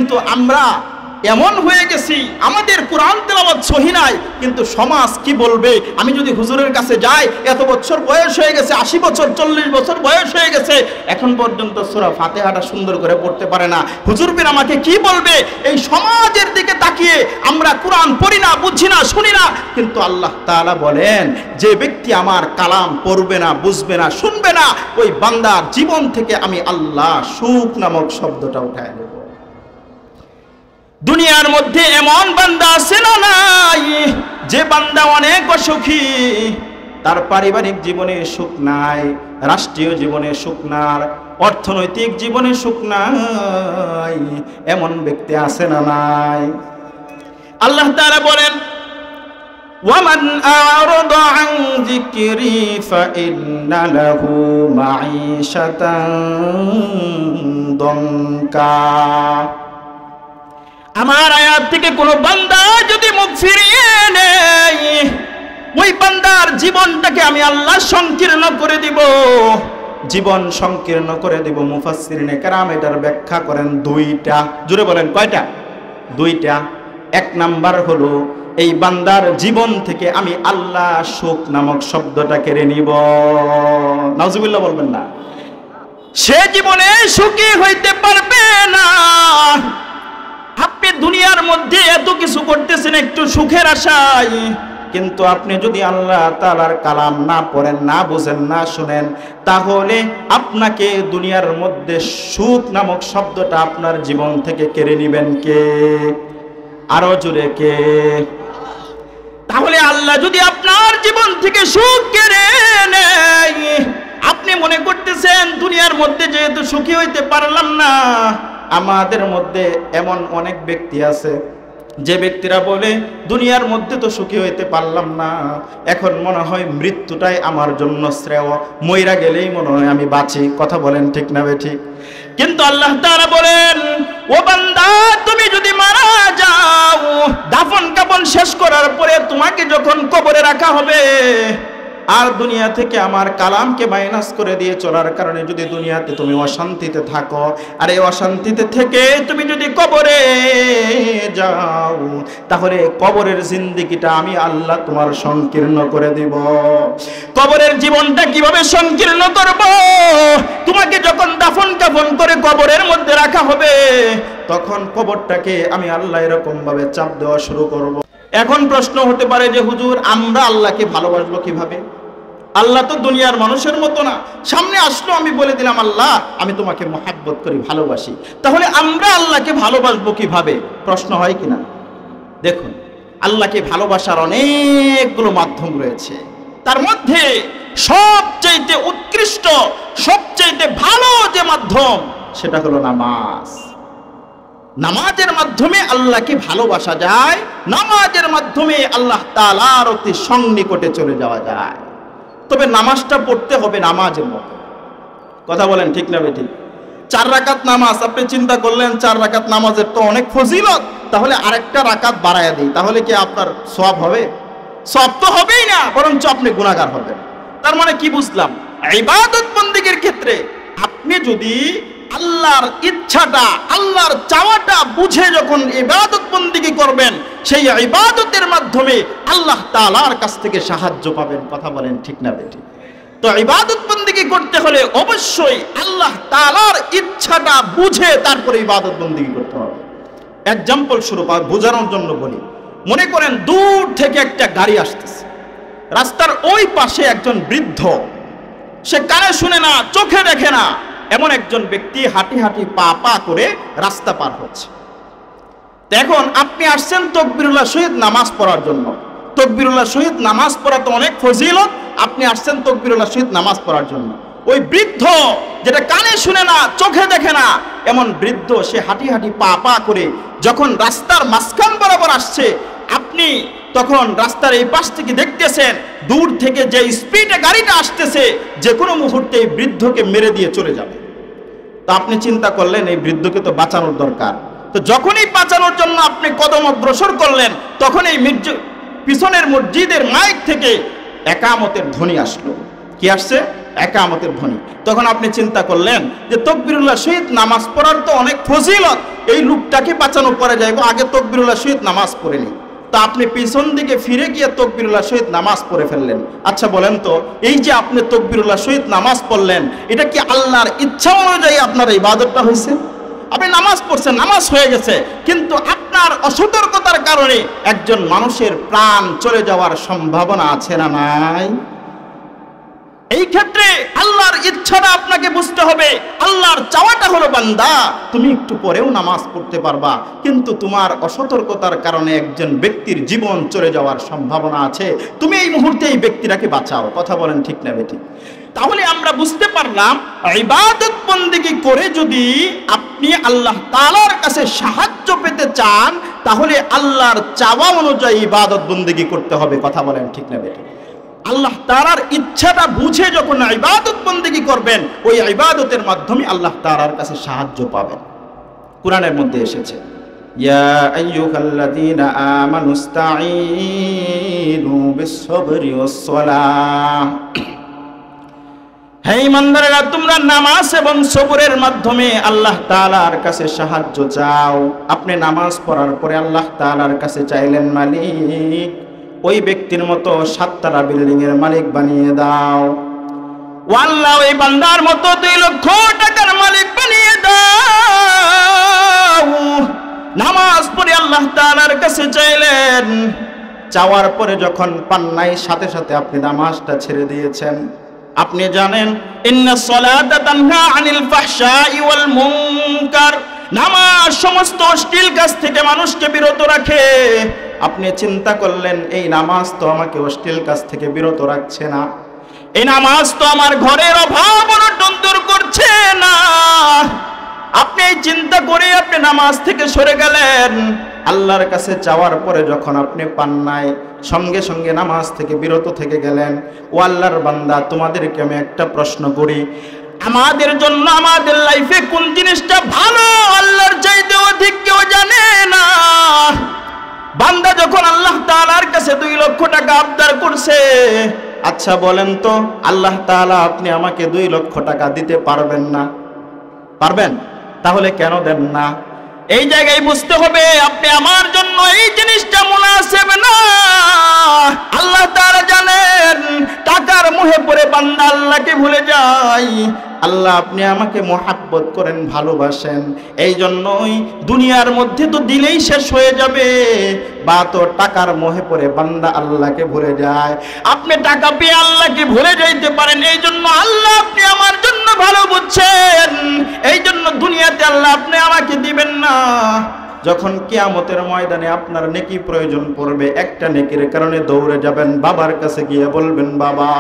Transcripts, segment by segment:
কিন্তু আমরা এমন হয়ে গেছি, আমাদের কোরআন তেলাওয়াত সহি নাই, কিন্তু সমাজ কি বলবে? আমি যদি হুজুরের কাছে যাই, এত বছর বয়স হয়ে গেছে, 80 বছর 40 বছর বয়স হয়ে গেছে, এখন পর্যন্ত সূরা ফাতিহাটা সুন্দর করে পড়তে পারে না, হুজুর বিন আমাকে কি বলবে? এই সমাজের দিকে তাকিয়ে আমরা কোরআন পড়ি না, বুঝি না, শুনি না। কিন্তু আল্লাহ তাআলা বলেন, যে ব্যক্তি আমার কালাম পড়বে না, বুঝবে না, শুনবে না, ওই বান্দার জীবন থেকে আমি আল্লাহ সুখ নামক শব্দটা উঠায় দেব। দুনিয়ার মধ্যে এমন বান্দা আছে না নাই, যে বান্দা অনেক অসুখী, তার পারিবারিক জীবনে সুখ নাই, রাষ্ট্রীয় জীবনে সুখ নাই, অর্থনৈতিক জীবনে সুখ নাই, এমন ব্যক্তি আছে না নাই? আল্লাহ তাআলা বলেন, ওয়ামান আ'রাদা আন যিকরি ফাইন্না লাহু মাঈশাতান দনকা। আমার আয়াত থেকে কোনো বান্দা যদি মুখ ফিরিয়ে নেয়, ওই বান্দার জীবনটাকে আমি আল্লাহ সংকীর্ণ করে দিব, জীবন সংকীর্ণ করে দিব। মুফাসসিরিনে কেরাম এটার ব্যাখ্যা করেন দুইটা। জুড়ে বলেন কয়টা? দুইটা। এক নাম্বার হলো, এই বান্দার জীবন থেকে আমি আল্লাহ সুখ নামক শব্দটা কেড়ে নিব। নাউজুবিল্লাহ বলবেন না? সে জীবনে সুখী হইতে পারবে না। আপনি দুনিয়ার মধ্যে এত কিছু করতেছেন একটু সুখের আশায়, কিন্তু আপনি যদি আল্লাহ তাআলার কালাম না পড়েন, না বুঝেন, না শুনেন, তাহলে আপনাকে দুনিয়ার মধ্যে সুখ নামক শব্দটা আপনার জীবন থেকে কেড়ে নেবেন কে? আরো জোরে কে? তাহলে আল্লাহ যদি আপনার জীবন থেকে সুখ কেড়ে নেয়, আপনি মনে করতেছেন দুনিয়ার মধ্যে যেহেতু সুখী হইতে পারলাম না। আমাদের মধ্যে এমন অনেক ব্যক্তি আছে, যে ব্যক্তিরা বলে দুনিয়ার মধ্যে তো সুখী হইতে পারলাম না, এখন মনে হয় মৃত্যুটাই আমার জন্য শ্রেয়, মইরা গেলেই মনে হয় আমি বাঁচি। কথা বলেন ঠিক না বেঠিক? কিন্তু আল্লাহ তাআলা বলেন, ও বান্দা, তুমি যদি মারা যাও, দাফন কাফন শেষ করার পরে তোমাকে যখন কবরে রাখা হবে, আর দুনিয়া থেকে আমার কালামকে মাইনাস করে দিয়ে চলার কারণে যদি দুনিয়াতে তুমি অশান্তিতে থাকো, আর এই অশান্তিতে থেকে তুমি যদি কবরে যাও, তাহলে কবরের জিন্দেগিটা আমি আল্লাহ তোমার সংকীর্ণ করে দিব। কবরের জীবনটা কিভাবে সংকীর্ণ করব? তোমাকে যখন দাফন কাফন করে কবরের মধ্যে রাখা হবে, তখন কবরটাকে আমি আল্লাহ এরকম ভাবে চাপ দেওয়া শুরু করব। এখন প্রশ্ন হতে পারে যে হুজুর, আমরা আল্লাহকে ভালোবাসবো কিভাবে? আল্লাহ তো দুনিয়ার মানুষের মতো না, সামনে আসলো আমি বলে দিলাম আল্লাহ আমি তোমাকে মহব্বত করি, ভালোবাসি, তাহলে আমরা আল্লাহকে ভালোবাসবো কিভাবে? প্রশ্ন হয় কিনা? দেখুন, আল্লাহকে ভালোবাসার অনেকগুলো মাধ্যম রয়েছে, তার মধ্যে সবচাইতে উৎকৃষ্ট, সবচাইতে ভালো যে মাধ্যম, সেটা হলো নামাজ। নামাজের মাধ্যমে আল্লাহকে ভালোবাসা যায়, নামাজের মাধ্যমে আল্লাহ তাআলার অতি সন্নিকটে চলে যাওয়া যায়। তবে নামাজটা পড়তে হবে নামাজের মতো। কথা বলেন ঠিক না বেঠিক? 4 রাকাত নামাজ, আপনি চিন্তা করলেন 4 রাকাত নামাজের তো অনেক ফজিলত, তাহলে আরেকটা রাকাত বাড়ায়া দিই, তাহলে কি আপনার সওয়াব হবে? সওয়াব তো হবেই না, বরঞ্চ আপনি গুনাহগার হবেন। তার মানে কি বুঝলাম? ইবাদত বন্দেগীর ক্ষেত্রে আপনি যদি আল্লাহর ইচ্ছাটা, আল্লাহর চাওয়াটা বুঝে যখন ইবাদত বন্দেগী করবেন, সেই ইবাদতের মাধ্যমে আল্লাহ তাআলার কাছ থেকে সাহায্য পাবেন। কথা বলেন ঠিক না বেঠিক? তো ইবাদত বন্দেগী করতে হলে অবশ্যই আল্লাহ তাআলার ইচ্ছাটা বুঝে তারপরে ইবাদত বন্দেগী করতে হবে। এক্সাম্পল স্বরূপ বোঝানোর জন্য বলি, মনে করেন দূর থেকে একটা গাড়ি আসতেছে, রাস্তার ওই পাশে একজন বৃদ্ধ, সে কানে শুনে না, চোখে দেখে না, এমন একজন ব্যক্তি হাঁটি হাঁটি পা পা করে রাস্তা পার হচ্ছে। এখন আপনি আসছেন তাকবীরুল্লাহ শহীদ নামাজ পড়ার জন্য। তাকবীরুল্লাহ শহীদ নামাজ পড়া তো অনেক ফজিলত, আপনি আসছেন তাকবীরুল্লাহ শহীদ নামাজ পড়ার জন্য। ওই বৃদ্ধ, যেটা কানে শুনে না, চোখে দেখে না, এমন বৃদ্ধ সে হাঁটি হাঁটি পা পা করে যখন রাস্তার মাঝখান বরাবর আসছে, আপনি তখন রাস্তার এই পাশ থেকে দেখতেছেন দূর থেকে যে স্পিডে গাড়িটা আসতেছে, যে কোনো মুহূর্তে এই বৃদ্ধকে মেরে দিয়ে চলে যাবে। তো আপনি চিন্তা করলেন এই বৃদ্ধকে তো বাঁচানোর দরকার। তো যখনই বাঁচানোর জন্য আপনি কদম অগ্রসর করলেন, তখন এই পিছনের মসজিদের মাইক থেকে একামতের ধ্বনি আসলো। কি আসছে? একামতের ধ্বনি। তখন আপনি চিন্তা করলেন যে তাকবীরুল্লাহ সহিত নামাজ পড়ার তো অনেক ফজিলত, এই লোকটাকে বাঁচানো পড়ে যাইব, আগে তাকবীরুল্লাহ সহিত নামাজ পড়ে নি। তা আপনি পিছন দিকে ফিরে গিয়ে তাকবীরুল্লাহ সহিত নামাজ পড়ে ফেললেন। আচ্ছা বলেন তো, এই যে আপনি তাকবীরুল্লাহ সহিত নামাজ পড়লেন, এটা কি আল্লাহর ইচ্ছা অনুযায়ী আপনার ইবাদতটা হয়েছে? আপনি নামাজ পড়ছেন, নামাজ হয়ে গেছে, কিন্তু আপনার অসতর্কতার কারণে একজন মানুষের প্রাণ চলে যাওয়ার সম্ভাবনা আছে না নাই? এই ক্ষেত্রে আল্লাহর ইচ্ছাটা আপনাকে বুঝতে হবে। আল্লাহর চাওয়াটা হলো, বান্দা তুমি একটু পরেও নামাজ পড়তে পারবা, কিন্তু তোমার অসতর্কতার কারণে একজন ব্যক্তির জীবন চলে যাওয়ার সম্ভাবনা আছে, তুমি এই মুহূর্তে এই ব্যক্তিটাকে বাঁচাও। কথা বলেন ঠিক না বেঠিক? তাহলে আমরা বুঝতে পারলাম, ইবাদত বন্দেগী করে যদি আপনি আল্লাহ তাআলার কাছে সাহায্য পেতে চান, তাহলে আল্লাহর চাওয়া অনুযায়ী ইবাদত বন্দেগী করতে হবে। কথা বলেন ঠিক না বেঠিক? আল্লাহ তাআলার ইচ্ছাটা বুঝে যখন ইবাদত বন্দেগী করবেন, ওই ইবাদতের মাধ্যমে আল্লাহ তাআলার কাছে সাহায্য পাবেন। কুরআনের মধ্যে এসেছে, ইয়া আইয়ুহাল্লাযীনা আমানুস্তাঈনু বিস-সাবরি ওয়াস-সালাহ, হে ঈমানদারেরা তোমরা নামাজ এবং সবরের মাধ্যমে আল্লাহ তাআলার কাছে সাহায্য চাও। আপনি নামাজ পড়ার পরে আল্লাহ তাআলার কাছে চাইলেন, মালিক ওই ব্যক্তির মতো 7 তলা বিল্ডিং এর মালিক বানিয়ে দাও। ও আল্লাহ ওই বান্দার মতো 2 লক্ষ টাকার মালিক বানিয়ে দাও। নামাজ পড়ে আল্লাহ তাআলার কাছে চাইলেন, চাওয়ার পরে যখন পান নাই, সাথে সাথে আপনি নামাজটা ছেড়ে দিয়েছেন। আপনি জানেন, ইন্নাস সালাতা তানহা আনিল ফাহশাই ওয়াল মুনকার, নামাজ সমস্ত অশ্লীল কাজ থেকে মানুষকে বিরত রাখে। আপনি চিন্তা করলেন, এই নামাজ তো আমাকে অশ্লীল কাজ থেকে বিরত রাখছে না, এই নামাজ তো আমার ঘরের অভাব অনটন দূর করছে না। আপনি এই চিন্তা করে আপনি নামাজ থেকে সরে গেলেন। আল্লাহর কাছে চাওয়ার পরে যখন আপনি পান নাই, সঙ্গে সঙ্গে নামাজ থেকে বিরত থেকে গেলেন। ও আল্লাহর বান্দা, তোমাদেরকে আমি একটা প্রশ্ন করি, আমাদের জন্য আমাদের লাইফে কোন জিনিসটা ভালো আল্লাহর চাইতে অধিক কেউ জানে না। বান্দা যখন আল্লাহ তাআলার কাছে 2 লক্ষ টাকা আবদার করছে, আচ্ছা বলেন তো, আল্লাহ তাআলা আপনি আমাকে 2 লক্ষ টাকা দিতে পারবেন না? পারবেন? তাহলে কেন দেন না? এই জায়গায় বুঝতে হবে, আপনি আমার জন্য এই জিনিসটা মুনাসিব না। আল্লাহ তাআলা জানেন, টাকার মোহে পড়ে বান্দা আল্লাহকে ভুলে যায়। আল্লাহ আপনি আমাকে মোহাব্বত করেন, ভালোবাসেন, এই জন্যই দুনিয়ার মধ্যে তো দিলেই শেষ হয়ে যাবে, বা তো টাকার মোহে পড়ে বান্দা আল্লাহকে ভুলে যায়। আপনি টাকা পেয়ে আল্লাহকে ভুলে যাইতে পারেন, এই জন্য আল্লাহ আপনি আমার জন্য ভালো বুঝছেন, এই জন্য দুনিয়াতে আল্লাহ আপনি আমাকে দিবেন না। যখন কিয়ামতের ময়দানে আপনার নেকি প্রয়োজন পড়বে, একটা নেকির কারণে দৌড়ে যাবেন বাবার কাছে, গিয়ে বলবেন, বাবা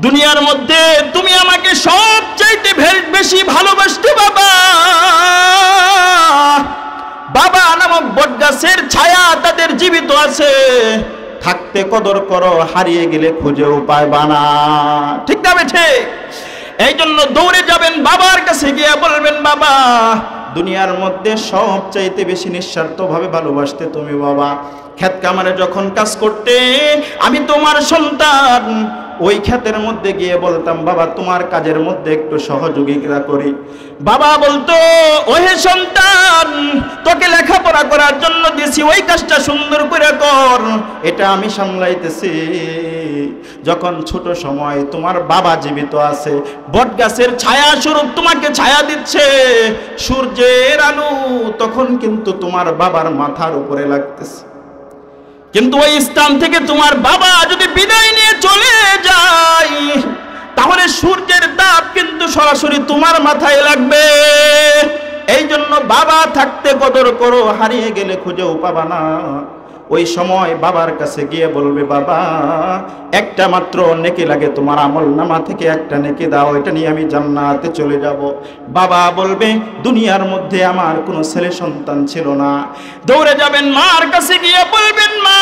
দুনিয়ার মধ্যে তুমি আমাকে সবচাইতে বেশি ভালোবাসতে বাবা। বাবা নামক বটগাছের ছায়া তাদের জীবিত আছে, থাকতে কদর করো, হারিয়ে গেলে খুঁজেও পাইবা না। ঠিক না বেঠে? এই জন্য দৌড়ে যাবেন বাবার কাছে, গিয়ে বলবেন, বাবা দুনিয়ার মধ্যে সবচাইতে বেশি নিঃস্বার্থভাবে ভালোবাসতে তুমি বাবা। ক্ষেত কামারে যখন কাজ করতে আমি তোমার সন্তান, ওই ক্ষেতের মধ্যে গিয়ে বলতাম, বাবা তোমার কাজের মধ্যে একটু সহযোগিতা করি। বাবা বলতো, ওহে সন্তান তোকে লেখাপড়া করার জন্য দিয়েছি, ওই কাজটা সুন্দর করে কর, এটা আমি সামলাইতেছি। যখন ছোট সময় তোমার বাবা জীবিত আছে, বটগাছের ছায়া স্বরূপ তোমাকে ছায়া দিচ্ছে, সূর্যের আলো তখন কিন্তু তোমার বাবার মাথার উপরে লাগতেছে, কিন্তু ওই স্থান থেকে তোমার বাবা যদি বিদায় নিয়ে চলে যায়, তাহলে সূর্যের তাপ কিন্তু সরাসরি তোমার মাথায় লাগবে। এই জন্য বাবা থাকতে কদর করো, হারিয়ে গেলে খুঁজেও পাবা না। ওই সময় বাবার কাছে গিয়ে বলবে, বাবা একটা মাত্র নেকি লাগে, তোমার আমলনামা থেকে একটা নেকি দাও, এটা নিয়ে আমি জান্নাতে চলে যাব। বাবা বলবে, দুনিয়ার মধ্যে আমার কোনো ছেলে সন্তান ছিল না। দৌড়ে যাবেন মার কাছে, গিয়ে বলবেন, মা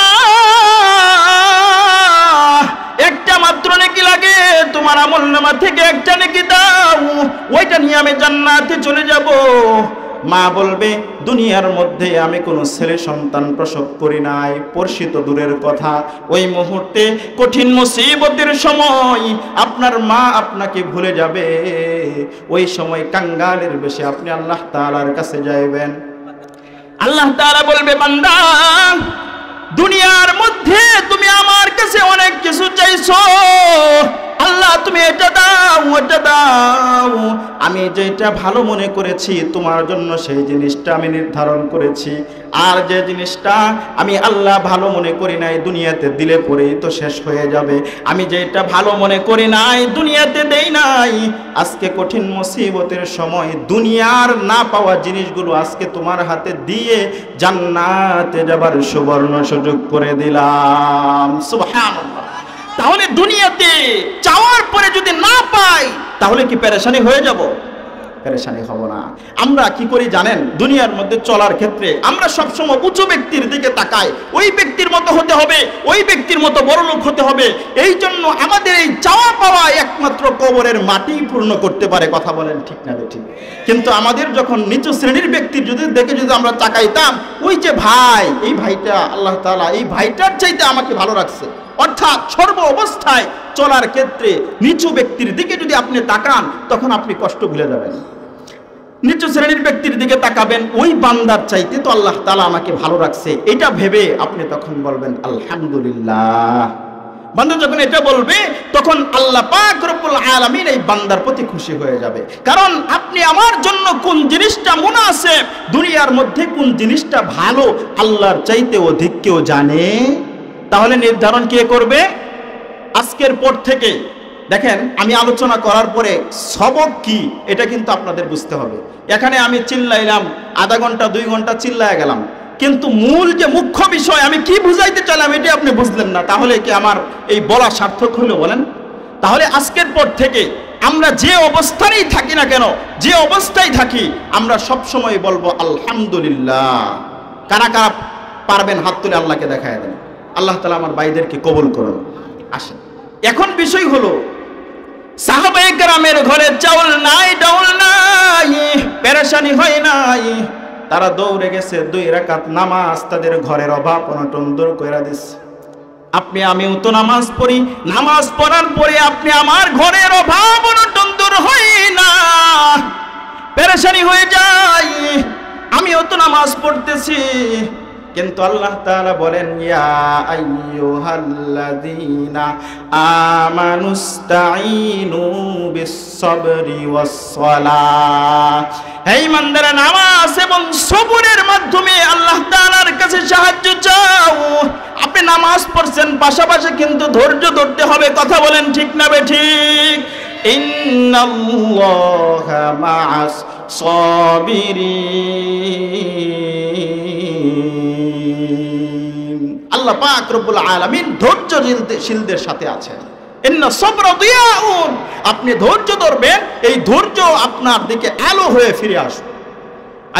একটা মাত্র নেকি লাগে, তোমার আমলনামা থেকে একটা নেকি দাও, ওইটা নিয়ে আমি জান্নাতে চলে যাব। মা বলবে দুনিয়ার মধ্যে আমি কোনো ছেলে সন্তান প্রসব করি নাই, পরিচিত দূরের কথা। ওই মুহূর্তে কঠিন মুসিবতের সময় আপনার মা আপনাকে ভুলে যাবে। ওই সময় কাঙ্গালের বেশে আপনি আল্লাহ তাআলার কাছে যাইবেন। আল্লাহ তাআলা বলবে, বান্দা দুনিয়ার মধ্যে তুমি আমার কাছে অনেক কিছু চাইছো, আল্লাহ তুমি এটা দাও ওটা দাও, আমি যেটা ভালো মনে করেছি তোমার জন্য সেই জিনিসটা আমি নির্ধারণ করেছি। আর যে জিনিসটা আমি আল্লাহ ভালো মনে করি নাই দুনিয়াতে দিলে পরেই তো শেষ হয়ে যাবে। আমি যেটা ভালো মনে করি নাই দুনিয়াতে দেই নাই। আজকে কঠিন মুসিবতের সময় দুনিয়ার না পাওয়া জিনিসগুলো আজকে তোমার হাতে দিয়ে জান্নাতে যাবার সুবর্ণ সুযোগ করে দিলাম। সুবহানাল্লাহ। তাহলে দুনিয়াতে চাওয়ার পরে যদি না পাই তাহলে কি পেরেশানি হয়ে যাব? পেরেশানি হব না। আমরা কি করি জানেন? দুনিয়ার মধ্যে চলার ক্ষেত্রে আমরা সবসময় উঁচু ব্যক্তির দিকে তাকাই, ওই ব্যক্তির মতো হতে হবে, ওই ব্যক্তির মতো বড়লোক হতে হবে। এই জন্য আমাদের এই চাওয়া পাওয়া একমাত্র কবরের মাটি পূর্ণ করতে পারে। কথা বলেন ঠিক না ঠিক? কিন্তু আমাদের যখন নিচু শ্রেণীর ব্যক্তির যদি দেখে যদি আমরা তাকাইতাম, ওই যে ভাই, এই ভাইটা আল্লাহ তাআলা এই ভাইটার চাইতে আমাকে ভালো রাখছে, অর্থাৎ সর্ব অবস্থায় চলার ক্ষেত্রে নিচু ব্যক্তির দিকে যদি আপনি তাকান তখন আপনি কষ্ট ভুলে যাবেন। নিচু শ্রেণীর ব্যক্তির দিকে তাকাবেন, ওই বান্দার চাইতে তো আল্লাহ তাআলা আমাকে ভালো রাখছে, এটা ভেবে আপনি তখন বলবেন আলহামদুলিল্লাহ। বান্দা যখন এটা বলবে তখন আল্লাহ পাক রব্বুল আলামিন এই বান্দার প্রতি খুশি হয়ে যাবে। কারণ আপনি আমার জন্য কোন জিনিসটা মুনাসিব, দুনিয়ার মধ্যে কোন জিনিসটা ভালো আল্লাহর চাইতে অধিক কেউ জানে। তাহলে নির্ধারণ কে করবে? আজকের পর থেকে দেখেন, আমি আলোচনা করার পরে সবক কি এটা কিন্তু আপনাদের বুঝতে হবে। এখানে আমি চিল্লাইলাম, আধা ঘন্টা 2 ঘন্টা চিল্লায় গেলাম, কিন্তু মূল যে মুখ্য বিষয় আমি কি বুঝাইতে চাইলাম এটা আপনি বুঝলেন না। তাহলে কি আমার এই বলা সার্থক হলো বলেন? তাহলে আজকের পর থেকে আমরা যে অবস্থাতেই থাকি না কেন, যে অবস্থায় থাকি, আমরা সব সময় বলবো আলহামদুলিল্লাহ। কারা কারা পারবেন হাত তুলে আল্লাহকে দেখায় দেন। আল্লাহ তাআলা আমার ভাইদেরকে কবুল করুন। আসেন, এখন বিষয় হলো সাহাবায়ে কেরামের ঘরে চাউল নাই, ডাউল নাই, পেরেশানি হয় নাই, তারা দৌড়ে গেছে 2 রাকাত নামাজ তাদের ঘরের অভাব অনটন দূর কইরা দিছে। আপনি আমিও তো নামাজ পড়ি, নামাজ পড়ার পরে আপনি আমার ঘরের অভাব অনটন দূর হয় না, পেরেশানি হয়ে যায়। আমিও তো নামাজ পড়তেছি, কিন্তু আল্লাহ তাআলা বলেন ইয়া আইয়ুহাল্লাযীনা আমানুস্তাঈনু বিস-সাবরি ওয়াস-সালাহ। হে ঈমানদাররা, নামাজ এবং সবরের মাধ্যমে আল্লাহ তাআলার কাছে সাহায্য চাও। আপনি নামাজ পড়ছেন, পাশাপাশি কিন্তু ধৈর্য ধরতে হবে। কথা বলেন ঠিক না বেঠিক? ইন্নাল্লাহা মা'আস সাবিরিন। আল্লাহ পাক রব্বুল আলামিন ধৈর্যশীলদের সাথে আছেন। ইন্না সাবরা দিয়াউন। আপনি ধৈর্য ধরবেন, এই ধৈর্য আপনার দিকে আলো হয়ে ফিরে আসবে।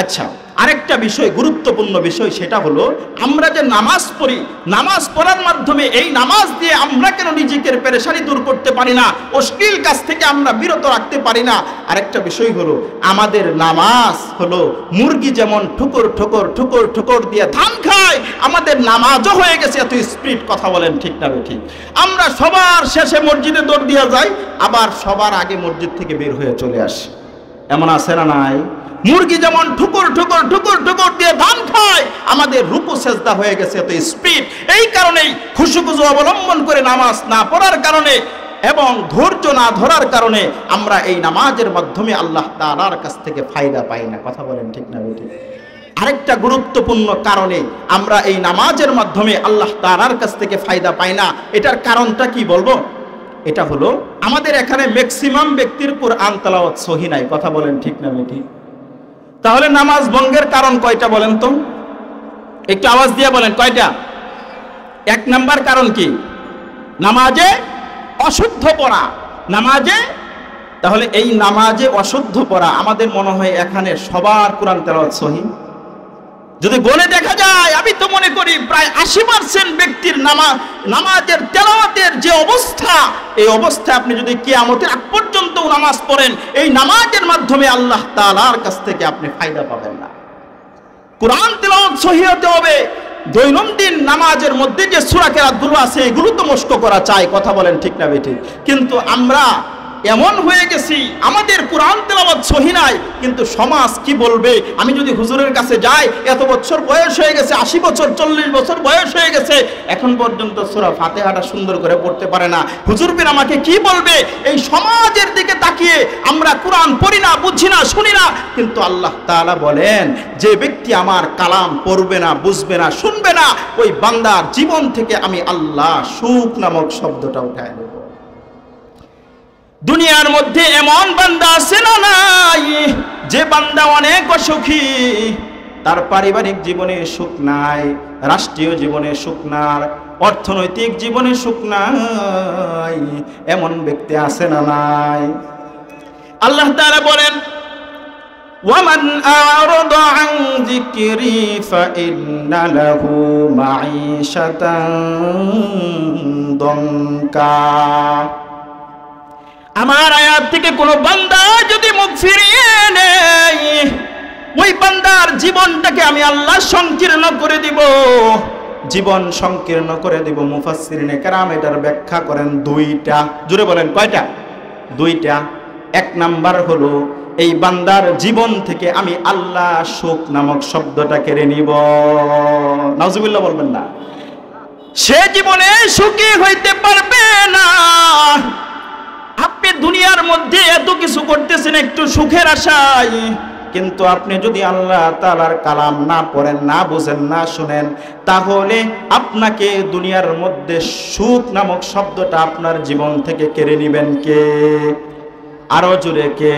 আচ্ছা, আরেকটা বিষয়, গুরুত্বপূর্ণ বিষয়, সেটা হলো আমরা যে নামাজ পড়ি, নামাজ পড়ার মাধ্যমে এই নামাজ দিয়ে আমরা কেন নিজেকে পেরেশানি দূর করতে পারি না, অশ্লীল কাজ থেকে আমরা বিরত রাখতে পারি না? আরেকটা বিষয় হলো আমাদের নামাজ হলো মুরগি যেমন ঠুকুর ঠুকুর ঠুকুর ঠুকুর দিয়ে ধান খায়, আমাদের নামাজও হয়ে গেছে এত স্পিড। কথা বলেন ঠিক না ঠিক? আমরা সবার শেষে মসজিদে দৌড় দিয়ে যাই, আবার সবার আগে মসজিদ থেকে বের হয়ে চলে আসি। এমন আছে না নাই? মুরগি যেমন ঠুকুর ঠুকুর ঠুকুর ঠুকুর দিয়ে ধান খায়, আমাদের রুকু সেজদা হয়ে গেছে এত স্পিড। এই কারণেই খুশুখুজু অবলম্বন করে নামাজ না পড়ার কারণে এবং ধৈর্য না ধরার কারণে আমরা এই নামাজের মাধ্যমে আল্লাহ তাআলার কাছ থেকে ফায়দা পাই না। কথা বলেন ঠিক না ঠিক? আরেকটা গুরুত্বপূর্ণ কারণে আমরা এই নামাজের মাধ্যমে আল্লাহ তাআলার কাছ থেকে ফায়দা পাই না, এটার কারণটা কি বলবো? এটা হলো আমাদের এখানে ম্যাক্সিমাম ব্যক্তির কুরআন তেলাওয়াত সহি নাই। কথা বলেন ঠিক না ঠিক? তাহলে নামাজ ভঙ্গের কারণ কয়টা বলেন তো? একটু আওয়াজ দিয়ে বলেন কয়টা? 1 নাম্বার কারণ কি? নামাজে অশুদ্ধ পড়া। নামাজে, তাহলে এই নামাজে অশুদ্ধ পড়া, আমাদের মনে হয় এখানে সবার কোরআন তেলাওয়াত সহি? যদি গণে দেখা যায়, আমি তো মনে করি প্রায় 80% ব্যক্তির নামাজের তেলাওয়াতের যে অবস্থা, এই অবস্থায় আপনি যদি কিয়ামতের আগ পর্যন্ত নামাজ পড়েন, এই নামাজের মাধ্যমে আল্লাহ তাআলার কাছ থেকে আপনি ফায়দা পাবেন না। কোরআন তেলাওয়াত সহিহ হতে হবে। দৈনন্দিন নামাজের মধ্যে যে সূরা কেরাতগুলো আছে এগুলো তো মস্ক করা চাই, কথা বলেন ঠিক না বেঠিক? কিন্তু আমরা এমন হয়ে গেছি, আমাদের কোরআন তেলাওয়াত সহিহ নাই, কিন্তু সমাজ কি বলবে? আমি যদি হুজুরের কাছে যাই, এত বছর বয়স হয়ে গেছে, 80 বছর 40 বছর বয়স হয়ে গেছে, এখন পর্যন্ত সূরা ফাতিহাটা সুন্দর করে পড়তে পারে না, হুজুর বিন আমাকে কি বলবে? এই সমাজের দিকে তাকিয়ে আমরা কোরআন পড়ি না, বুঝি না, শুনি না। কিন্তু আল্লাহ তাআলা বলেন, যে ব্যক্তি আমার কালাম পড়বে না, বুঝবে না, শুনবে না, ওই বান্দার জীবন থেকে আমি আল্লাহ সুখ নামক শব্দটা উঠায় নেব। দুনিয়ার মধ্যে এমন বান্দা আছে না নাই, যে বান্দা অনেক অসুখী, তার পারিবারিক জীবনে সুখ নাই, রাষ্ট্রীয় জীবনে সুখ নাই, অর্থনৈতিক জীবনে সুখ নাই, এমন ব্যক্তি আছে না নাই? আল্লাহ তাআলা বলেন, ওয়ামান আ'রাদা আন যিকরি ফাইন্না লাহু মাঈশাতান দনকা। আমার আয়াত থেকে কোনো বান্দা যদি মুখ ফিরিয়ে নেয়, ওই বান্দার জীবনটাকে আমি আল্লাহ সংকীর্ণ করে দিব, জীবন সংকীর্ণ করে দিব। মুফাসসিরিনে কেরাম এটার ব্যাখ্যা করেন দুইটা। জোরে বলেন কয়টা? দুইটা। এক নাম্বার হলো, এই বান্দার জীবন থেকে আমি আল্লাহ সুখ নামক শব্দটা কেড়ে নিব। নাউজুবিল্লাহ বলবেন না? সে জীবনে সুখী হইতে পারবে না। আপনি দুনিয়ার মধ্যে এত কিছু করতেছেন একটু সুখের আশায়, কিন্তু আপনি যদি আল্লাহ তাআলার কালাম না পড়েন, না বুঝেন, না শুনেন, তাহলে আপনাকে দুনিয়ার মধ্যে সুখ নামক শব্দটা আপনার জীবন থেকে কেড়ে নেবেন কে? আরো জোরে কে?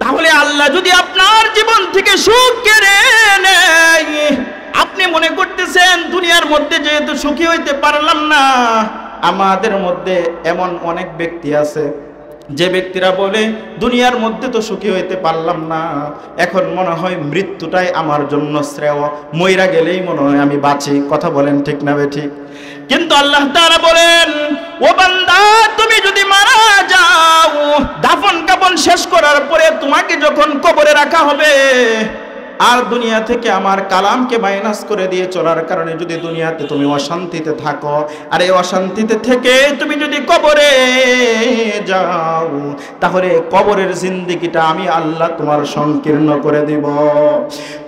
তাহলে আল্লাহ যদি আপনার জীবন থেকে সুখ কেড়ে নেয়, আপনি মনে করতেছেন দুনিয়ার মধ্যে যেহেতু সুখী হইতে পারলাম না। আমাদের মধ্যে এমন অনেক ব্যক্তি আছে, যে ব্যক্তিরা বলে দুনিয়ার মধ্যে তো সুখী হইতে পারলাম না, এখন মনে হয় মৃত্যুটাই আমার জন্য শ্রেয়, মইরা গেলেই মনে হয় আমি বাঁচি। কথা বলেন ঠিক না বেঠিক? কিন্তু আল্লাহ তাআলা বলেন, ও বান্দা, তুমি যদি মারা যাও, দাফন কাফন শেষ করার পরে তোমাকে যখন কবরে রাখা হবে, আর দুনিয়া থেকে আমার কালামকে মাইনাস করে দিয়ে চলার কারণে যদি দুনিয়াতে তুমি অশান্তিতে থাকো, আর এই অশান্তিতে থেকে তুমি যদি কবরে যাও, তাহলে কবরের জিন্দেগিটা আমি আল্লাহ তোমার সংকীর্ণ করে দিব।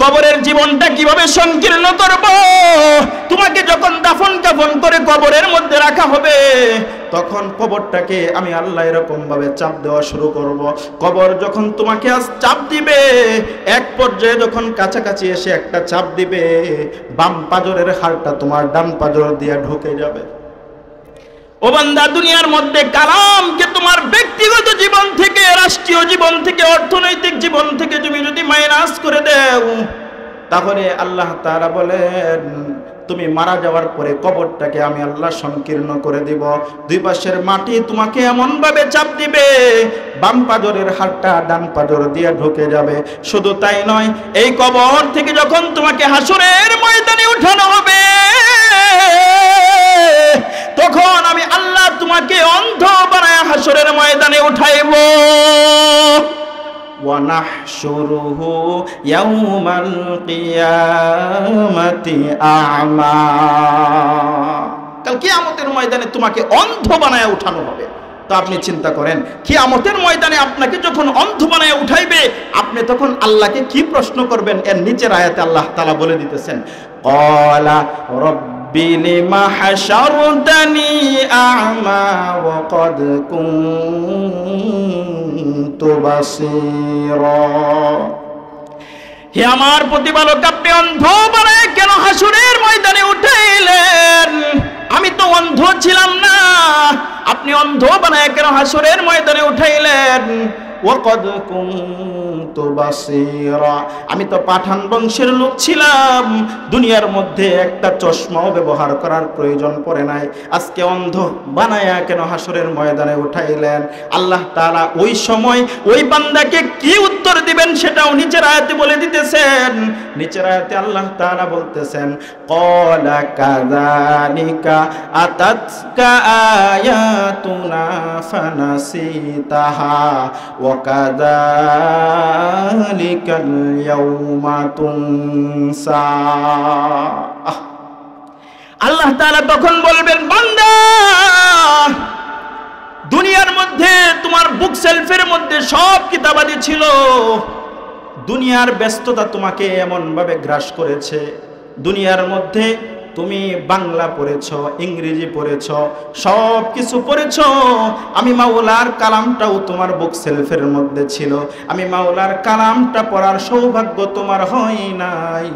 কবরের জীবনটা কিভাবে সংকীর্ণ করব? তোমাকে যখন দাফন কাফন করে কবরের মধ্যে রাখা হবে, তখন কবরটাকে আমি আল্লাহ এরকম ভাবে চাপ দেওয়া শুরু করব। কবর যখন তোমাকে আজ চাপ দিবে, এক পর্যায়ে যখন কাছাকাছি এসে একটা চাপ দিবে, বাম পাজরের হাড়টা তোমার ডান পাজর দিয়ে ঢুকে যাবে। ও বান্দা, দুনিয়ার মধ্যে কালামকে তোমার ব্যক্তিগত জীবন থেকে, রাষ্ট্রীয় জীবন থেকে, অর্থনৈতিক জীবন থেকে তুমি যদি মাইনাস করে দাও, তাহলে আল্লাহ তাআলা বলেন, তুমি মারা যাওয়ার পরে কবরটাকে আমি আল্লাহ সংকীর্ণ করে দিব। দুই পাশের মাটি তোমাকে এমন ভাবে চাপ দিবে, বাম পাজরের হাড়টা ডান পাজর দিয়ে ঢুকে যাবে। শুধু তাই নয়, এই কবর থেকে যখন তোমাকে হাসরের ময়দানে উঠানো হবে, তখন আমি আল্লাহ তোমাকে অন্ধ বানায় হাসরের ময়দানে উঠাইব। وَنَحْشُرُهُ يَوْمَ الْقِيَامَةِ أَعْمَى। কাল কিয়ামতের ময়দানে তোমাকে অন্ধ বানায় উঠানো হবে। তো আপনি চিন্তা করেন, কিয়ামতের ময়দানে আপনাকে যখন অন্ধ বানায় উঠাইবে, আপনি তখন আল্লাহকে কি প্রশ্ন করবেন? এর নিচের আয়াতে আল্লাহ তাআলা বলে দিতেছেন, ক্বালা রব্বি লিমা হাশারতানি আ'মা ওয়া ক্বাদ কুনতু বাসীরা। হে আমার প্রতিপালক, আপনি অন্ধ বানায় কেন হাসরের ময়দানে উঠাইলেন? আমি তো অন্ধ ছিলাম না, আপনি অন্ধ বানায় কেন হাসরের ময়দানে উঠাইলেন? ওয়াকাদ কুনতু বাসীরা, আমি তো পাঠান বংশের লোক ছিলাম, দুনিয়ার মধ্যে একটা চশমাও ব্যবহার করার প্রয়োজন পড়ে নাই, আজকে অন্ধ বানায়া কেন হাসরের ময়দানে উঠাইলেন? আল্লাহ তাআলা ওই সময় ওই বান্দাকে কি উত্তর দিবেন সেটাও নিচের আয়াতে বলে দিতেছেন। নিচের আয়াতে আল্লাহ তাআলা বলতেছেন, ক্বালা কাযালিকা আতাতকা আয়াতুনা ফানাসিতাহা ওয়া কাযালিকাল ইয়াউমা তুনসা। আল্লাহ তাআলা তখন বলবেন, বান্দা দুনিয়ার মধ্যে তোমার বুক সেলফের মধ্যে সব কিতাবাদি ছিল, দুনিয়ার ব্যস্ততা তোমাকে এমন ভাবে গ্রাস করেছে, দুনিয়ার মধ্যে তুমি বাংলা পড়েছ, ইংরেজি পড়েছ, সব কিছু পড়েছ, আমি মাওলার কালামটাও তোমার বুক সেলফের মধ্যে ছিল, আমি মাওলার কালামটা পড়ার সৌভাগ্য তোমার হয় নাই,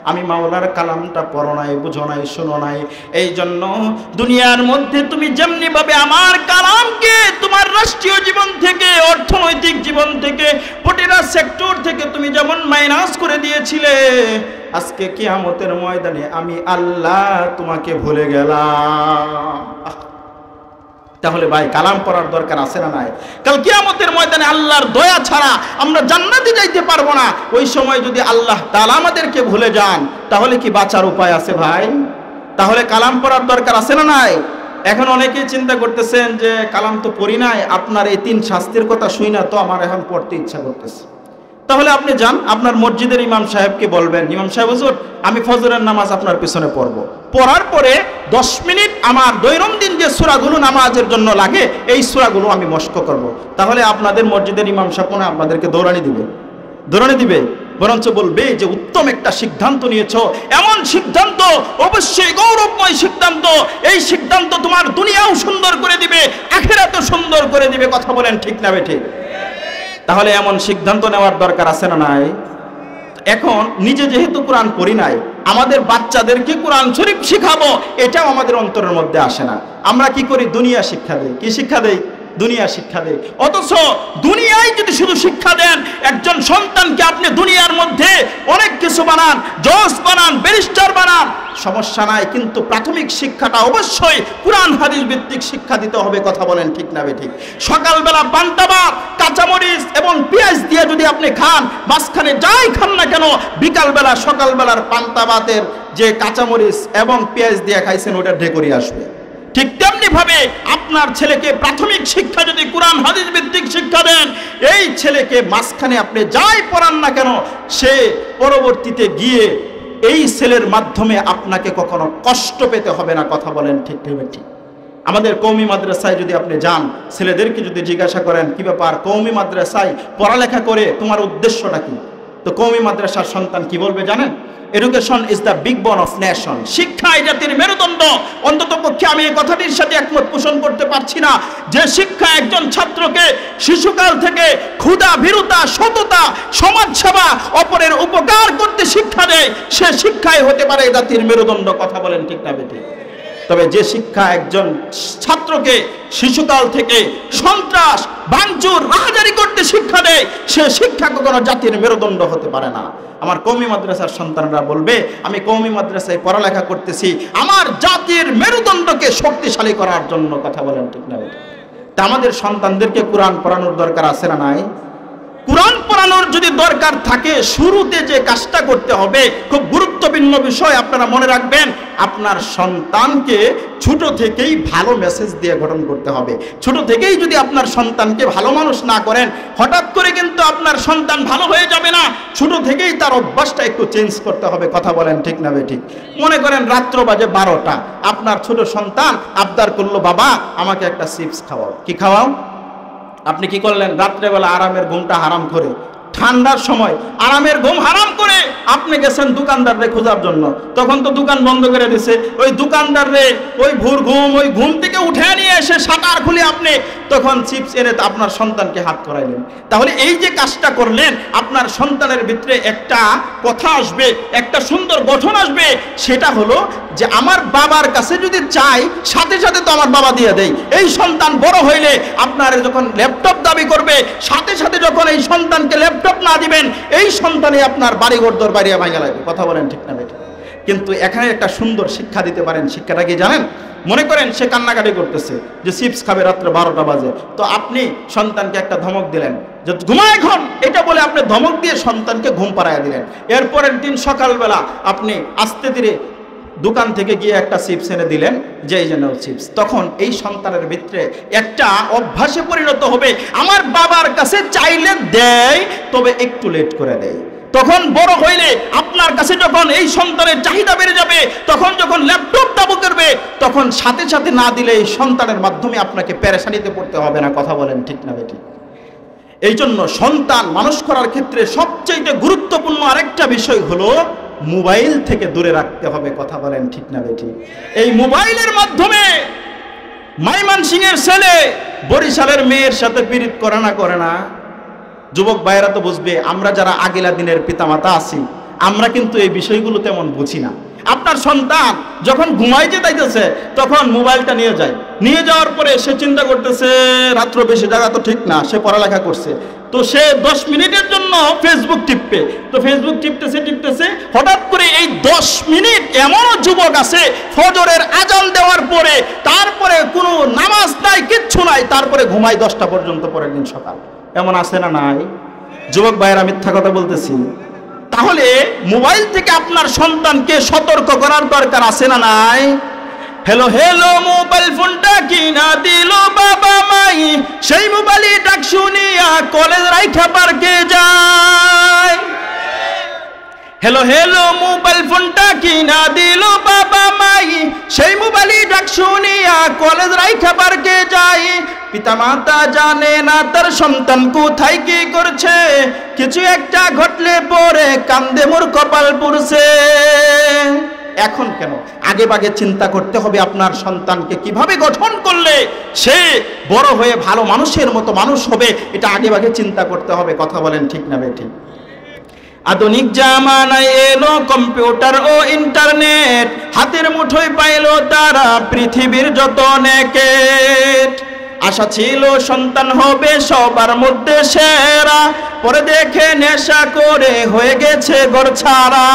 আমি মাওলার কালামটা পড়ো নাই, বুঝো নাই, শোনো নাই। এই জন্য দুনিয়ার মধ্যে তুমি যেমনি ভাবে আমার কালামকে তোমার রাষ্ট্রীয় জীবন থেকে, অর্থনৈতিক জীবন থেকে, প্রতিটা সেক্টর থেকে তুমি যেমন মাইনাস করে দিয়েছিলে, আজকে কিয়ামতের ময়দানে আমি আল্লাহ তোমাকে ভুলে গেলাম। তাহলে ভাই কালাম পড়ার দরকার আছে না নাই? কাল কিয়ামতের ময়দানে আল্লাহর দয়া ছাড়া আমরা জান্নাতে যাইতে পারবো না। ওই সময় যদি আল্লাহ তাআলা আমাদেরকে ভুলে যান তাহলে কি বাঁচার উপায় আছে ভাই? তাহলে কালাম পড়ার দরকার আছে না নাই? এখন অনেকেই চিন্তা করতেছেন যে কালাম তো পড়ি নাই, আপনার এই 3 শাস্তির কথা শুই না তো আমার এখন পড়তে ইচ্ছা করতেছে। তাহলে আপনি যান আপনার মসজিদের ইমাম সাহেবকে বলবেন, ইমাম সাহেব হুজুর আমি ফজরের নামাজ আপনার পিছনে পড়ব, পড়ার পরে 10 মিনিট আমার দৈনন্দিন যে সূরাগুলো নামাজের জন্য লাগে এই সূরাগুলো আমি মস্ক করব। তাহলে আপনাদের মসজিদের ইমাম সাহেব মনে আপনাদেরকে দৌড়ানি দিবে, বরঞ্চ বলবে যে উত্তম একটা সিদ্ধান্ত নিয়েছো, এমন সিদ্ধান্ত অবশ্যই গৌরবময় সিদ্ধান্ত, এই সিদ্ধান্ত তোমার দুনিয়াও সুন্দর করে দিবে, আখিরাতও সুন্দর করে দিবে। কথা বলেন ঠিক না বেঠিক? তাহলে এমন সিদ্ধান্ত নেওয়ার দরকার আছে না নাই? এখন নিজে যেহেতু কোরআন পড়ি নাই, আমাদের বাচ্চাদেরকে কোরআন শরীফ শিখাবো, এটাও আমাদের অন্তরের মধ্যে আসে না। আমরা কি করি? দুনিয়া শিক্ষা দেই। কি শিক্ষা দেই? দুনিয়া শিক্ষা দেই। অথচ দুনিয়ায় যদি শুধু শিক্ষা দেন, একজন সন্তানকে আপনি দুনিয়ার মধ্যে অনেক কিছু বানান, জজ বানান, ব্যারিস্টার বানান, সমস্যা নাই, কিন্তু প্রাথমিক শিক্ষাটা অবশ্যই কোরআন হাদিস ভিত্তিক শিক্ষা দিতে হবে। কথা বলেন ঠিক না বেঠিক? সকালবেলা পান্তা ভাত, কাঁচামরিচ এবং পেঁয়াজ দিয়ে যদি আপনি খান, মাঝখানে যাই খান না কেন, বিকালবেলা সকালবেলার পান্তা ভাতের যে কাঁচামরিচ এবং পেঁয়াজ দিয়ে খাইছেন ওটা ঢেকুরি আসবে। ঠিক তেমনি ভাবে আপনার ছেলেকে প্রাথমিক শিক্ষা যদি কোরআন হাদিস ভিত্তিক শিক্ষা দেন, এই ছেলেকে মাঝখানে আপনি যাই পড়ান না কেন, সে পরবর্তীতে গিয়ে এই ছেলের মাধ্যমে আপনাকে কখনো কষ্ট পেতে হবে না। কথা বলেন ঠিক ঠিক? আমাদের কওমি মাদ্রাসায় যদি আপনি যান, ছেলেদেরকে যদি জিজ্ঞাসা করেন কি ব্যাপার, কওমি মাদ্রাসায় পড়ালেখা করে তোমার উদ্দেশ্যটা কি, তো কওমি মাদ্রাসার সন্তান কি বলবে জানেন? এডুকেশন ইজ দ্য বিগ বোন অফ নেশন। শিক্ষা এই জাতির মেরুদণ্ড। অন্তত পক্ষে আমি এই কথাটির সাথে একমত পোষণ করতে পারছি না যে শিক্ষা একজন ছাত্রকে শিশুকাল থেকে ক্ষুধা, ভীরুতা, সততা, সমাজসেবা, অপরের উপকার করতে শিক্ষা দেয়, সে শিক্ষাই হতে পারে এই জাতির মেরুদণ্ড। কথা বলেন ঠিক না বেঠিক? তবে যে শিক্ষা একজন ছাত্রকে শিশুকাল থেকে সন্ত্রাস, ভাঙচুর, রাহাজারি করতে শিক্ষা দেয়, সে শিক্ষা কখনো জাতির মেরুদণ্ড হতে পারে না। আমার কওমি মাদ্রাসার সন্তানরা বলবে আমি কওমি মাদ্রাসায় পড়ালেখা করতেছি আমার জাতির মেরুদণ্ডকে শক্তিশালী করার জন্য। কথা বলেন ঠিক না? তা আমাদের সন্তানদেরকে কোরআন পড়ানোর দরকার আছে না নাই? কোরআন পড়ানোর যদি দরকার থাকে, শুরুতে যে কাজটা করতে হবে খুব গুরুত্বপূর্ণ বিষয় আপনারা মনে রাখবেন, আপনার সন্তানকে ছোট থেকেই ভালো মেসেজ দিয়ে গঠন করতে হবে। ছোট থেকেই যদি আপনার সন্তানকে ভালো মানুষ না করেন, হঠাৎ করে কিন্তু আপনার সন্তান ভালো হয়ে যাবে না। ছোট থেকেই তার অভ্যাসটা একটু চেঞ্জ করতে হবে। কথা বলেন ঠিক না বেঠিক? মনে করেন রাত্র বাজে 12টা, আপনার ছোট সন্তান আবদার করলো বাবা আমাকে একটা চিপস খাওয়াও। কি খাওয়াও? আপনি কি করলেন? রাত্রেবেলা আরামের ঘুমটা হারাম করে, ঠান্ডার সময় আরামের ঘুম হারাম করে আপনি গেছেন দোকানদাররে খোঁজার জন্য। তখন তো দোকান বন্ধ করে দিছে। ওই দোকানদাররে ওই ভোর ঘুম, ওই ঘুম থেকে উঠে নিয়ে নিয়ে এসে শাটার খুলে আপনি তখন চিপস এনে আপনার সন্তানকে হাত করাইলেন। তাহলে এই যে কাজটা করলেন, আপনার সন্তানের ভিতরে একটা কথা আসবে, একটা সুন্দর গঠন আসবে, সেটা হলো যে আমার বাবার কাছে যদি চাই সাথে সাথে তো আমার বাবা দিয়ে দেয়। এই সন্তান বড় হইলে আপনার যখন ল্যাপটপ দাবি করবে, সাথে সাথে যখন এই সন্তানকে ল্যাপটপ না দিবেন, এই সন্তানে আপনার বাড়িঘর দর বাড়িয়া ভাঙা লাগবে। কথা বলেন ঠিক না বেটা? কিন্তু এখানে একটা সুন্দর শিক্ষা দিতে পারেন। শিক্ষাটা কি জানেন? মনে করেন সে কান্নাকাটি করতেছে যে চিপস খাবে রাত্রে 12টা বাজে, তো আপনি সন্তানকে একটা ধমক দিলেন যে ঘুমায় এখন, এটা বলে আপনি ধমক দিয়ে সন্তানকে ঘুম পাড়াইয়া দিলেন। এরপরের দিন সকালবেলা আপনি আস্তে ধীরে দোকান থেকে গিয়ে একটা চিপস এনে দিলেন যে এই জন্য চিপস। তখন এই সন্তানের ভিতরে একটা অভ্যাসে পরিণত হবে, আমার বাবার কাছে চাইলে দেয়, তবে একটু লেট করে দেয়। তখন বড় হইলে আপনার কাছে যখন এই সন্তানের চাহিদা বেড়ে যাবে, তখন যখন ল্যাপটপ দাবি করবে, তখন সাথে সাথে না দিলে এই সন্তানের মাধ্যমে আপনাকে পেরেশানিতে পড়তে হবে না। কথা বলেন ঠিক না বেটি? এই জন্য সন্তান মানুষ করার ক্ষেত্রে সবচেয়ে গুরুত্বপূর্ণ আরেকটা বিষয় হলো মোবাইল থেকে দূরে রাখতে হবে। কথা বলেন ঠিক না বেটি? এই মোবাইলের মাধ্যমে ময়মনসিংহের ছেলে বরিশালের মেয়ের সাথে পীড়িত করে না। যুবক ভাইয়েরা তো বুঝবে, আমরা যারা আগেলা দিনের পিতামাতা আছি, আমরা কিন্তু এই বিষয়গুলো তেমন বুঝি না। আপনার সন্তান যখন ঘুমাইতে যাইতেছে তখন মোবাইলটা নিয়ে যাওয়ার পরে সে চিন্তা করতেছে রাত্র বেশি জায়গা তো ঠিক না, সে পড়ালেখা করছে, তো সে 10 মিনিটের জন্য ফেসবুক টিপবে। তো ফেসবুক টিপতেছে হঠাৎ করে এই 10 মিনিট এমনও যুবক আছে ফজরের আজান দেওয়ার পরে, তারপরে কোনো নামাজ নাই, কিচ্ছু নাই, তারপরে ঘুমায় 10টা পর্যন্ত পরের দিন সকাল। এমন আছে না নাই? যুবক ভাইয়েরা, মিথ্যা কথা বলতেছি? তাহলে মোবাইল থেকে আপনার সন্তানকে সতর্ক করার দরকার আছে না নাই? हेलो हेलो मोबाइल फोनटा किना दिलो बाबा माई সেই মোবাইলে ডাক শুনিয়া কলেজ রাইখা পার্কে যায়। हेलो हेलो मोबाइल फोनटा किना दिलो बाबा माई সেই মোবাইলে ডাক শুনিয়া কলেজ রাইখা পার্কে যায়। পিতামাতা জানে না তার সন্তান কোথায় কি করছে, কিছু একটা ঘটলে পরে কান্দে মোর কপাল পুড়ছে। এখন কেন, আগে ভাগে চিন্তা করতে হবে আপনার সন্তানকে কিভাবে গঠন করলে সে বড় হয়ে ভালো মানুষের মতো মানুষ হবে, এটা আগে ভাগে চিন্তা করতে হবে। কথা বলেন ঠিক না বেঠিক? আধুনিক জামানায় এলো কম্পিউটার ও ইন্টারনেট, হাতের মুঠোয় পাইলো তারা পৃথিবীর যত নেকেট। আশা ছিল সন্তান হবে সবার মধ্যে সেরা, পরে দেখে নেশা করে হয়ে গেছে ঘর ছাড়া।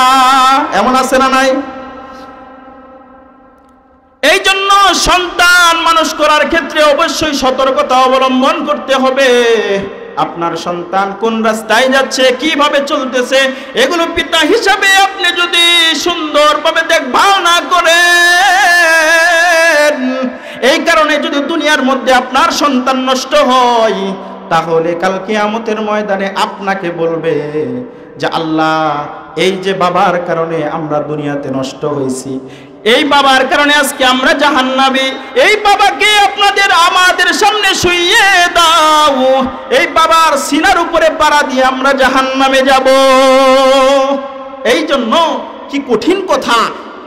এমন আছে না নাই? এই জন্য সন্তান মানুষ করার ক্ষেত্রে অবশ্যই সতর্কতা অবলম্বন করতে হবে। আপনার সন্তান কোন রাস্তায় যাচ্ছে, কিভাবে চলতেছে, এগুলো পিতা হিসাবে আপনি যদি সুন্দরভাবে দেখভাল না করেন, এই কারণে যদি দুনিয়ার মধ্যে আপনার সন্তান নষ্ট হয়, তাহলে কাল কিয়ামতের ময়দানে আপনাকে বলবে যে আল্লাহ, এই যে বাবার কারণে আমরা দুনিয়াতে নষ্ট হয়েছি, এই বাবার কারণে আজকে আমরা জাহান্নামী, এই বাবাকে আপনাদের আমাদের সামনে শুইয়ে দাও, এই বাবার সিনার উপরে পাড়া দিয়ে আমরা জাহান্নামে যাব। এই জন্য কি কঠিন কথা,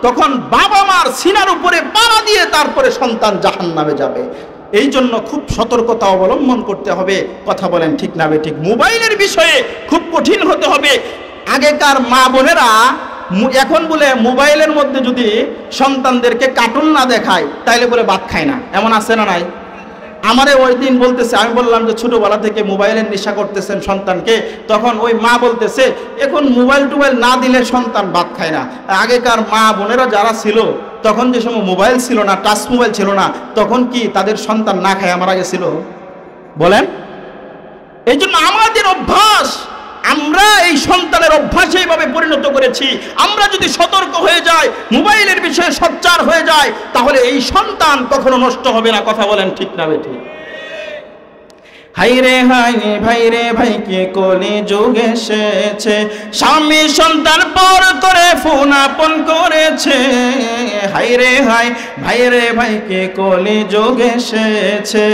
তখন বাবা মার সিনার উপরে পাড়া দিয়ে তারপরে সন্তান জাহান্নামে যাবে। এই জন্য খুব সতর্কতা অবলম্বন করতে হবে। কথা বলেন ঠিক না বেঠিক? মোবাইলের বিষয়ে খুব কঠিন হতে হবে। আগেকার মা বোনেরা এখন বলে মোবাইলের মধ্যে যদি সন্তানদেরকে কার্টুন না দেখায় তাইলে বলে ভাত খায় না। এমন আছে না নাই? আমারে ওই দিন বলতেছে, আমি বললাম যে ছোটবেলা থেকে মোবাইলের নেশা করতেছেন সন্তানকে, তখন ওই মা বলতেছে এখন মোবাইল টোবাইল না দিলে সন্তান ভাত খায় না। আগেকার মা বোনেরা যারা ছিল তখন যে সময় মোবাইল ছিল না, টাচ মোবাইল ছিল না, তখন কি তাদের সন্তান না খায় মারা গেছিল? বলেন। এই জন্য আমাদের অভ্যাস, আমরা এই সন্তানের অভ্যাস এইভাবে পরিণত করেছি। আমরা যদি সতর্ক হয়ে যাই, মোবাইলের বিষয়ে সচ্চার হয়ে যায়, তাহলে এই সন্তান কখনো নষ্ট হবে না। কথা বলেন ঠিক না বেঠিক? হাই রে হাই ভাই রে ভাই কে কোলে যুগ এসেছে, স্বামী সন্তান পর করে ফোন আপন করেছে। হাই রে হাই ভাই রে ভাই কে কোলে যুগ এসেছে,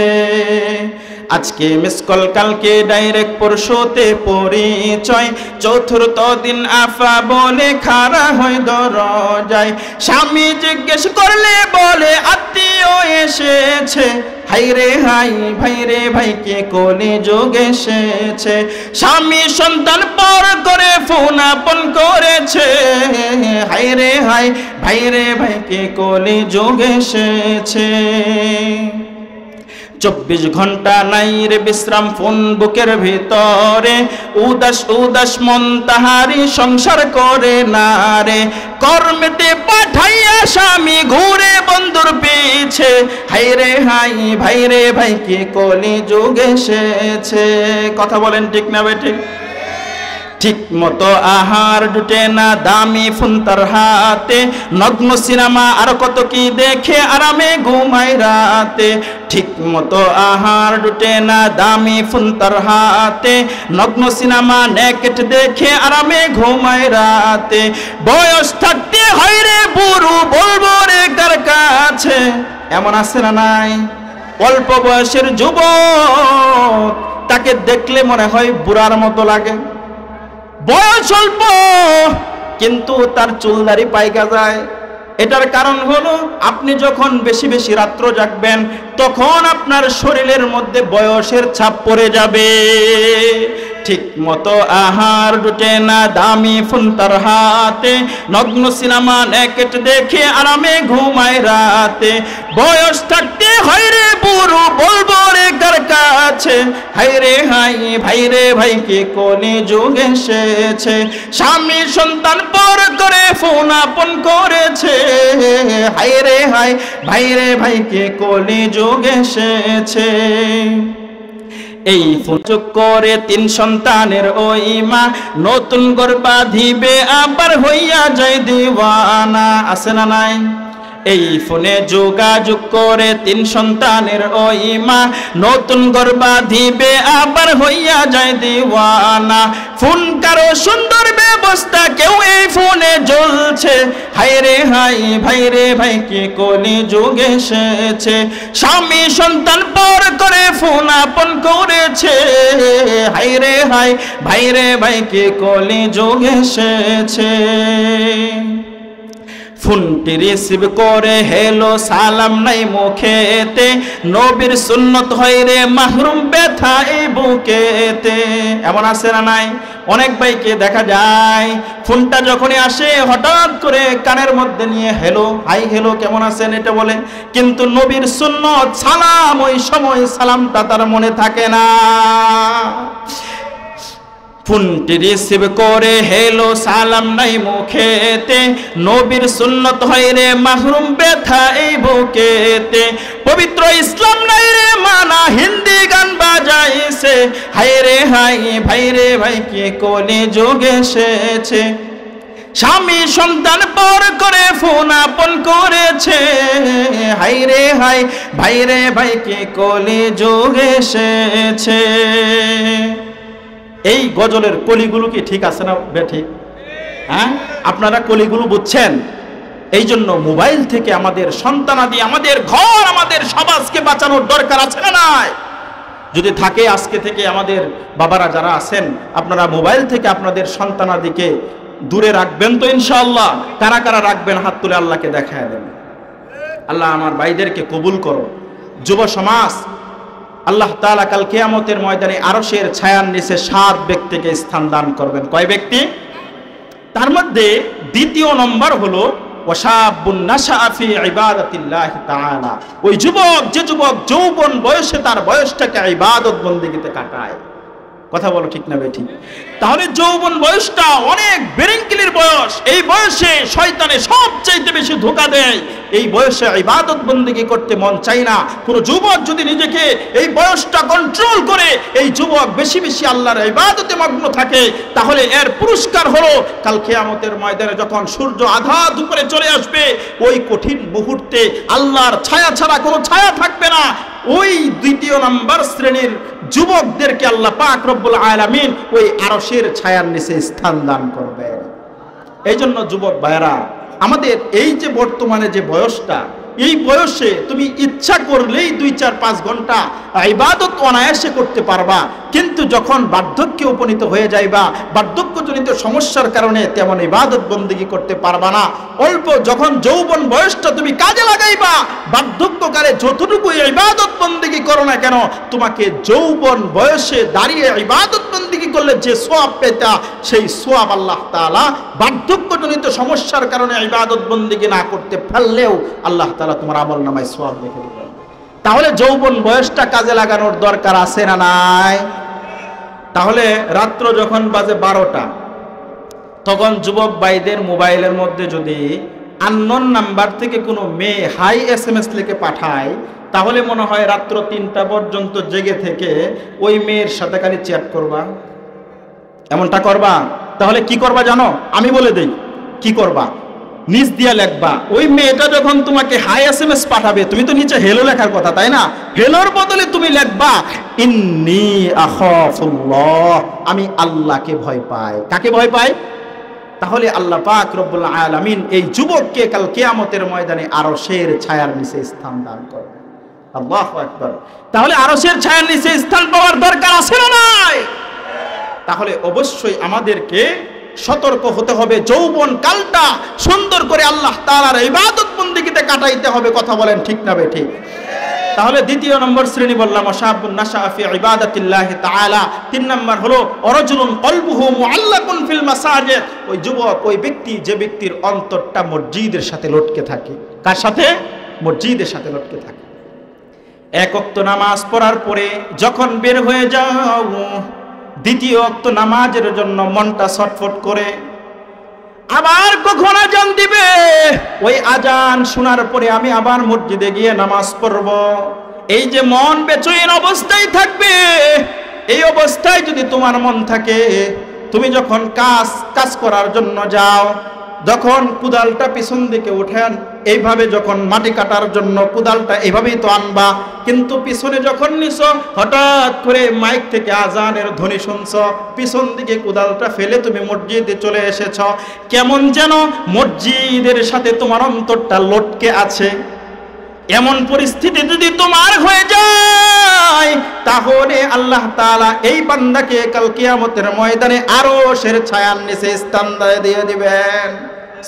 আজকে মিসকল কালকে ডাইরেক্ট পরশুতে পরিচয়, চতুর্থ দিন আফা বলে খাড়া হয় দরজায়। স্বামী জিজ্ঞেস করলে বলে আত্মীয় এসেছে, হাইরে হাই ভাইরে ভাইকে কোলে যোগ এসেছে। স্বামী সন্তান পর করে ফোন আপন করেছে, হাইরে হাই ভাইরে ভাইকে কোলে যোগ এসেছে। 24 ঘন্টা নাই রে বিশ্রাম ফোন বুকের ভিতরে, উদাস উদাস মন তাহারি সংসার করে না রে। কর্মেতে পাঠাইয়া স্বামী ঘুরে বন্ধুর পিছে, হাইরে হাই ভাইরে ভাইকে কোলে যোগ এসেছে। কথা বলেন ঠিক না বেঠিক? ঠিক মতো আহার জুটে না, দামি ফোন তার হাতে, নগ্ন সিনেমা আর কত কি দেখে আরামে ঘুমায় রাতে। ঠিক মতো আহার জুটে না, দামি ফোন তার হাতে, নগ্ন সিনেমা নেকেট দেখে আরামে ঘুমায় রাতে। বয়স থাকতে হয় রে বুড়ো বলবো রে কার কাছে, এমন আছে না নাই? অল্প বয়সের যুবক, তাকে দেখলে মনে হয় বুড়ার মতো লাগে। বয়স অল্প কিন্তু তার চুলদারি পাইকা যায়। এটার কারণ হলো আপনি যখন বেশি বেশি রাত্র জাগবেন তখন আপনার শরীরের মধ্যে বয়সের ছাপ পড়ে যাবে। ঠিক মতো আহার জুটে না, দামি ফোন তার হাতে, নগ্ন সিনেমা নেকেট দেখে আরামে ঘুমায় রাতে। বয়স থাকতে হয় রে বুড়ো বলবো রে কার কাছে, হাইরে হাই ভাইরে ভাইকে কোলে যোগ এসেছে। স্বামী সন্তান পর করে ফোন আপন করেছে, হাইরে হাই ভাইরে ভাইকে কোলে যোগ এসেছে। এই ফোন করে 3 সন্তানের ওই মা, নতুন ঘর বাঁধিবে আবার হইয়া যায় দিওয়ানা। আছে না নাই? এই ফোনে যোগাযোগ করে 3 সন্তানের ওই মা, নতুন ঘর বাঁধিবে আবার হইয়া যায় দিওয়ানা। ফোন কারো সুন্দর ব্যবস্থা, কেউ এই ফোনে জ্বলছে, হাইরে হাই ভাইরে ভাইকে কোলে যোগ এসেছে। স্বামী সন্তান পর করে ফোন আপন করেছে, হাইরে হাই ভাইরে ভাইকে কোলে যোগ এসেছে। ফোনটি রিসিভ করে হেলো সালাম নাই মুখেতে, নবীর সুন্নত হয় রে মাহরুম ব্যথা এই বুকেতে। এমন আছে না নাই? অনেক ভাইকে দেখা যায় ফোনটা যখনই আসে হঠাৎ করে কানের মধ্যে নিয়ে হেলো হাই হেলো কেমন আছেন এটা বলে, কিন্তু নবীর সুন্নত সালাম ওই সময় সালামটা তার মনে থাকে না। ফোনটি রিসিভ করে হেলো সালাম নাই মুখেতে, নবীর সুন্নত হয় রে মাহরুম ব্যথা এই বুকেতে। পবিত্র ইসলাম নাই রে মানা, হিন্দি গান বাজাইছে, হাইরে হাই ভাইরে ভাইকে কোলে যোগ এসেছে। স্বামী সন্তান পর করে ফোন আপন করেছে, হাইরে হাই ভাইরে ভাইকে কোলে যোগ এসেছে। এই গজলের কলিগুলো কি ঠিক আছে না বেঠিক? হ্যাঁ, আপনারা কলিগুলো বুঝছেন? এই জন্য মোবাইল থেকে আমাদের সন্তানাদি, আমাদের ঘর, আমাদের সমাজকে বাঁচানোর দরকার আছে না নাই? যদি থাকে আজকে থেকে আমাদের বাবারা যারা আছেন, আপনারা মোবাইল থেকে আপনাদের সন্তানাদিকে দূরে রাখবেন তো ইনশাআল্লাহ। কারা কারা রাখবেন হাত তুলে আল্লাহকে দেখায় দেন। আল্লাহ আমার ভাইদেরকে কবুল করো। যুব সমাজ, আল্লাহ তাআলা কাল কিয়ামতের ময়দানে আরশের ছায়ার নিচে 7 ব্যক্তিকে স্থান দান করবেন। কয় ব্যক্তি? তার মধ্যে দ্বিতীয় নম্বর হলো ওয়াশাবুন নাশাআ ফি ইবাদাতিল্লাহি তাআলা। ওই যুবক, যে যুবক যৌবন বয়সে তার বয়সটাকে ইবাদত বন্দেগীতে কাটায়। কথা বলো ঠিক না বেঠিক? তাহলে যৌবন বয়সটা অনেক বেরেঙ্কিলির বয়স। এই বয়সে শয়তানে সবচাইতে বেশি ধোঁকা দেয়। এই বয়সে ইবাদত বন্দেগী করতে মন চাই না। কোনো যুবক যদি নিজেকে এই বয়সটা কন্ট্রোল করে এই যুবক বেশি বেশি আল্লাহর ইবাদতে মগ্ন থাকে, তাহলে এর পুরস্কার হলো কাল কিয়ামতের ময়দানে যখন সূর্য আধা দুপুরে চলে আসবে, ওই কঠিন মুহূর্তে আল্লাহর ছায়া ছাড়া কোনো ছায়া থাকবে না। ওই দ্বিতীয় নাম্বার শ্রেণীর যুবকদেরকে আল্লাহ পাক রব্বুল আলামিন ওই আরশের ছায়ার নিচে স্থান দান করবেন। এই জন্য যুবক ভাইরা, আমাদের এই যে বর্তমানে যে বয়সটা, এই বয়সে তুমি ইচ্ছা করলেই 2-4-5 ঘন্টা ইবাদত অনায়াসে করতে পারবা, কিন্তু যখন বার্ধক্যে উপনীত হয়ে যাইবা, বার্ধক্যজনিত সমস্যার কারণে তেমন ইবাদত বন্দেগী করতে পারবা না। অল্প যখন যৌবন বয়সটা তুমি কাজে লাগাইবা, বার্ধক্যকালে যতটুকু ইবাদত বন্দেগী করো না কেন, তোমাকে যৌবন বয়সে দাঁড়িয়ে ইবাদত বন্দেগী করলে যে সওয়াব পেতা, সেই সওয়াব আল্লাহ তাআলা বার্ধক্যজনিত সমস্যার কারণে ইবাদত বন্দেগী না করতে পারলেও আল্লাহ তাআলা তোমার আমলনামায় সওয়াব লিখে দিবেন। তাহলে যৌবন বয়সটা কাজে লাগানোর দরকার আছে না নাই? তাহলে রাত্র যখন বাজে 12টা, তখন যুবক ভাইদের মোবাইলের মধ্যে যদি আননোন নাম্বার থেকে কোনো মেয়ে হাই SMS লিখে পাঠায়, তাহলে মনে হয় রাত্র 3টা পর্যন্ত জেগে থেকে ওই মেয়ের সাথে খালি চ্যাট করবা, এমনটা করবা। তাহলে কি করবা জানো? আমি বলে দেই কি করবা। নিচ দিয়া লেখবা, ওই মেয়েটা যখন তোমাকে হাই SMS পাঠাবে, তুমি তো নিচে হেলো লেখার কথা, তাই না? হেলোর বদলে তুমি লিখবা ইন্নী আখাফুল্লাহ, আমি আল্লাহকে ভয় পাই। কাকে ভয় পাই? তাহলে আল্লাহ পাক রব্বুল আলামিন এই যুবককে কাল কিয়ামতের ময়দানে আরশের ছায়ার নিচে স্থান দান করবে। আল্লাহু আকবার। তাহলে আরশের ছায়ার নিচে স্থান পাওয়ার দরকার আছে না নাই? তাহলে অবশ্যই আমাদেরকে সতর্ক হতে হবে, যৌবন কালটা সুন্দর করে আল্লাহ তাআলার ইবাদত বন্দেগীতে কাটাইতে হবে। কথা বলেন ঠিক না বেঠিক? তাহলে দ্বিতীয় নম্বর শ্রেণী বললাম শাবুন নাশা ফি ইবাদাতিল্লাহি তাআলা। 3 নম্বর হলো অরজুলুন কলবুহু মুআল্লাকুন ফিল মাসাজিদ, ওই যুবক, ওই ব্যক্তি যে ব্যক্তির অন্তরটা মসজিদের সাথে লটকে থাকে। কার সাথে? মসজিদের সাথে লটকে থাকে। এক ওয়াক্ত নামাজ পড়ার পরে যখন বের হয়ে যাও, দ্বিতীয় ওয়াক্ত নামাজের জন্য মনটা ছটফট করে, আবার কখন আজান দিবে, ওই আজান শোনার পরে আমি আবার মসজিদে গিয়ে নামাজ পড়ব, এই যে মন বেচৈন অবস্থায় থাকবে। এই অবস্থায় যদি তোমার মন থাকে, তুমি যখন কাজ করার জন্য যাও, যখন কুদালটা পিছন দিকে উঠেন, এইভাবে যখন মাটি কাটার জন্য কুদালটা এইভাবেই তো আনবা, কিন্তু পিছনে যখন নিছো, হঠাৎ করে মাইক থেকে আজানের ধ্বনি শুনছ, পিছন দিকে কুদালটা ফেলে তুমি মসজিদে চলে এসেছ। কেমন যেন মসজিদের সাথে তোমার অন্তরটা লটকে আছে। এমন পরিস্থিতি যদি তোমার হয়ে যায়, তাহলে আল্লাহ তাআলা এই বান্দাকে কাল কিয়ামতের ময়দানে আরশের ছায়ার নিচে স্থান দিয়ে দিবেন।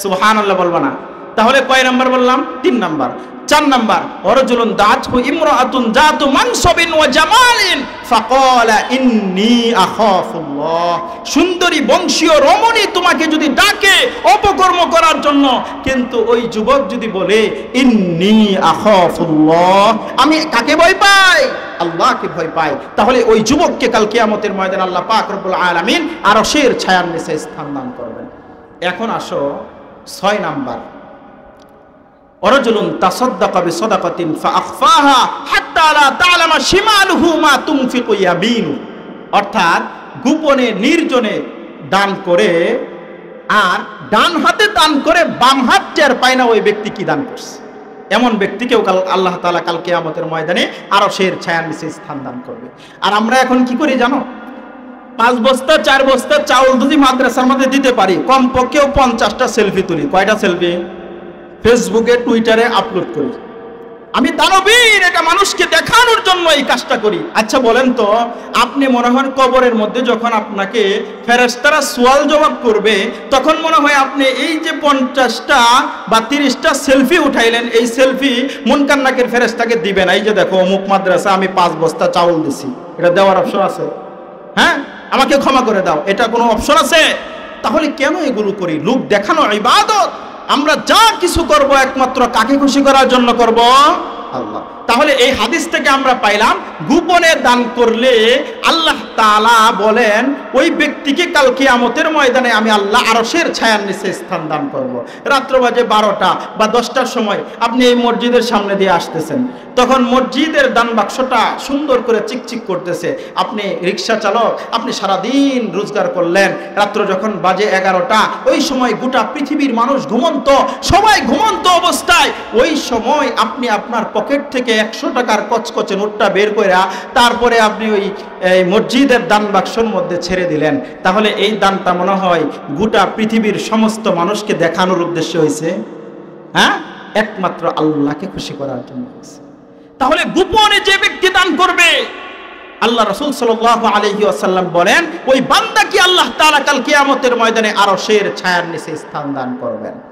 সুবহানাল্লাহ বলবা না? তাহলে কয় নাম্বার বললাম? 3 নাম্বার। 4 নাম্বার, ওয়ারজুলুন দাআতহু ইমরাআতুন যাতু মানসাবিন ওয়া জামালিন ফাকালা ইন্নী আখাফুল্লাহ। সুন্দরী বংশীয় রমণী তোমাকে যদি ডাকে অপকর্ম করার জন্য, কিন্তু ওই যুবক যদি বলে ইন্নী আখাফুল্লাহ, আমি কাকে ভয় পাই? আল্লাহকে ভয় পাই, তাহলে ওই যুবককে কাল কিয়ামতের ময়দানে আল্লাহ পাক রব্বুল আলামিন আরশের ছায়ার নিচে স্থান দান করবেন। এখন আসো 6 নাম্বার, ওয়ারজুলুন তাসাদদাকা বিসাদাকাতিন ফাআখফাহা হাত্তা লা তা'লামা শিমালুহু মা তুনফিকু ইয়ামিনু, অর্থাৎ গোপনে নির্জনে দান করে, আর ডান হাতে দান করে বাম হাত টের পায় না ওই ব্যক্তি কি দান করছে। এমন ব্যক্তিকেও কাল আল্লাহ তাআলা কাল কিয়ামতের ময়দানে আরশের ছায়ার নিচে স্থান দান করবে। আর আমরা এখন কি করি জানো? 5 বস্তা 4 বস্তা চাউল যদি মাদ্রাসার মধ্যে দিতে পারি, কমপক্ষেও 50টা সেলফি তুলি। কয়টা সেলফি? ফেসবুকে, টুইটারে আপলোড করি। আমি দানবীর, এটা মানুষকে দেখানোর জন্য এই কাজটা করি। আচ্ছা বলেন তো, আপনি মনে হয় কবরের মধ্যে যখন আপনাকে ফেরেশতারা সওয়াল জবাব করবে, তখন মনে হয় আপনি এই যে 50টা বা 30টা সেলফি উঠাইলেন, এই সেলফি মুনকার নাকির ফেরেশতাকে দিবেন, এই যে দেখো অমুক মাদ্রাসা আমি 5 বস্তা চাউল দিছি, এটা দেওয়ার অপশন আছে? হ্যাঁ, আমাকে ক্ষমা করে দাও, এটা কোনো অপশন আছে? তাহলে কেন এগুলো করি? লোক দেখানো ইবাদত। আমরা যা কিছু করব একমাত্র কাকে খুশি করার জন্য করব? আল্লাহ। তাহলে এই হাদিস থেকে আমরা পাইলাম, গোপনে দান করলে আল্লাহ তাআলা বলেন ওই ব্যক্তিকে কাল কিয়ামতের ময়দানে আমি আল্লাহ আরশের ছায়ার নিচে স্থান দান করব। রাত্র বাজে 12টা বা 10টার সময় আপনি এই মসজিদের সামনে দিয়ে আসতেছেন, তখন মসজিদের দান বাক্সটা সুন্দর করে চিকচিক করতেছে। আপনি রিক্সা চালক, আপনি সারাদিন রোজগার করলেন, রাত্র যখন বাজে 11টা, ওই সময় গোটা পৃথিবীর মানুষ ঘুমন্ত, সবাই ঘুমন্ত অবস্থায়, ওই সময় আপনি আপনার পকেট থেকে 100 টাকার কচকচে নোটটা বের করে তারপরে আপনি ওই মসজিদের দান বাক্সের মধ্যে ছেড়ে দিলেন। তাহলে এই দানটা মনে হয় গোটা পৃথিবীর সমস্ত মানুষকে দেখানোর উদ্দেশ্য হয়েছে? হ্যাঁ, একমাত্র আল্লাহকে খুশি করার জন্য হয়েছে। তাহলে গোপনে যে ব্যক্তি দান করবে, আল্লাহ রাসূল সাল্লাল্লাহু আলাইহি ওয়াসাল্লাম বলেন ওই বান্দাকে আল্লাহ তাআলা কাল কিয়ামতের ময়দানে আরশের ছায়ার নিচে স্থান দান করবেন।